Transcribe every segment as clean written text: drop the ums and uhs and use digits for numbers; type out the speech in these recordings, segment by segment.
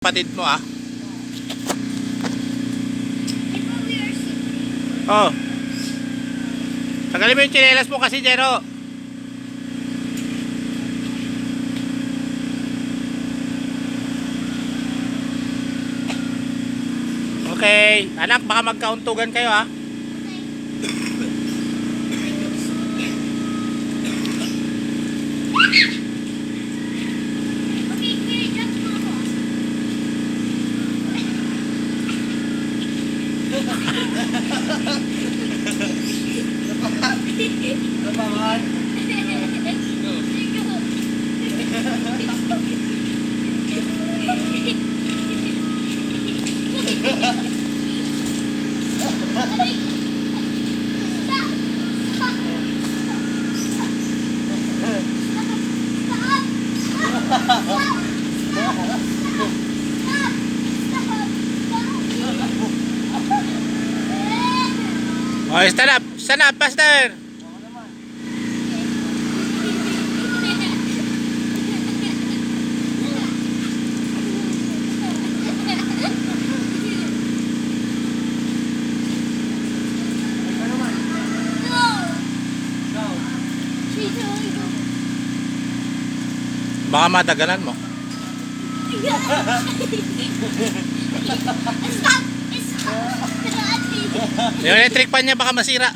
Kapatid mo ah. Oh. Tagalin mo yung tsinelas mo kasi, Jero. Okay. Anak, baka magkauntugan kayo ah. Lapangan. Oh, stand up, Pastor. Baka matagalan mo. Yung electric pan niya baka masira.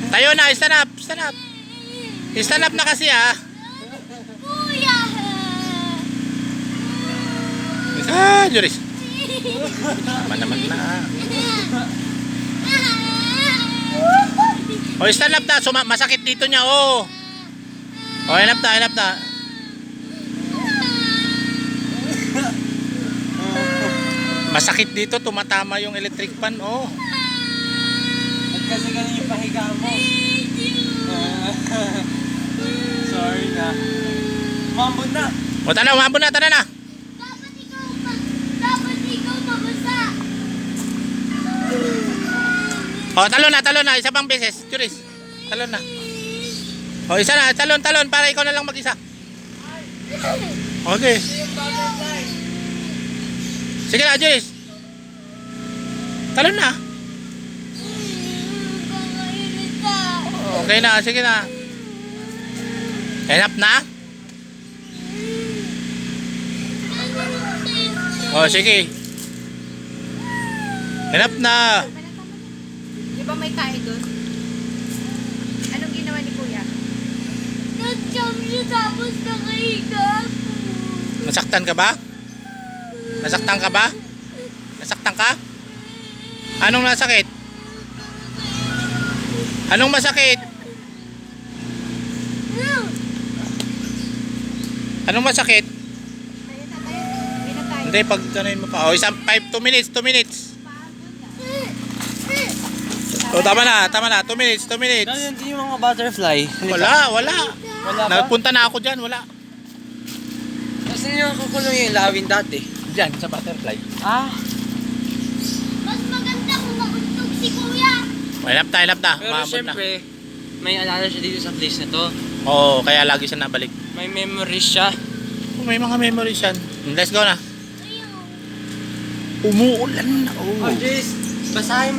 Tayo na, stand up, stand up. Stand up na kasi ah. Ah, Juris. Naman na. O, stand up na. Masakit dito niya, oh. O, hanap na, hanap na. Masakit dito, tumatama yung electric pan, oh. At kasi ganun yung pahiga mo. Sorry na. Umambon na. O, tana, umabon na, tana na. Dapat ikaw mabasa. O, talon na, isa pang beses. Juris, talon na. O, isa na, talon, para ikaw na lang mag-isa. Okay. Sige na, Juris. Talon na. Okay na, sige na. Hanap na? O, sige. Hanap na. Di ba may tayo doon? Anong ginawa ni Kuya? Nag-jump siya tapos nakahiga ako. Nasaktan ka ba? Nasaktan ka ba? Nasaktan ka? Anong nasakit? Anong masakit? Anong masakit? Tayo na tayo. Hindi na tayo. Hindi, pag gano'n mo pa. O, isang 2 minutes, 2 minutes. O, tama na, 2 minutes, 2 minutes. Hindi yung mga butterfly. Wala. Wala ba? Nagpunta na ako dyan, wala. Kasi yung kukulong yung lawin dati. Dyan, sa butterfly. Ah. Mas maganda kung mauntog si Kuya. Hinap na, Pero maabot na. syempre, may alala siya dito sa place na to. Oo, kaya lagi siya nabalik. May memories siya. May mga memories yan. Let's go na. Ayaw. Umuulan na. Oh, Jace, basahin mo.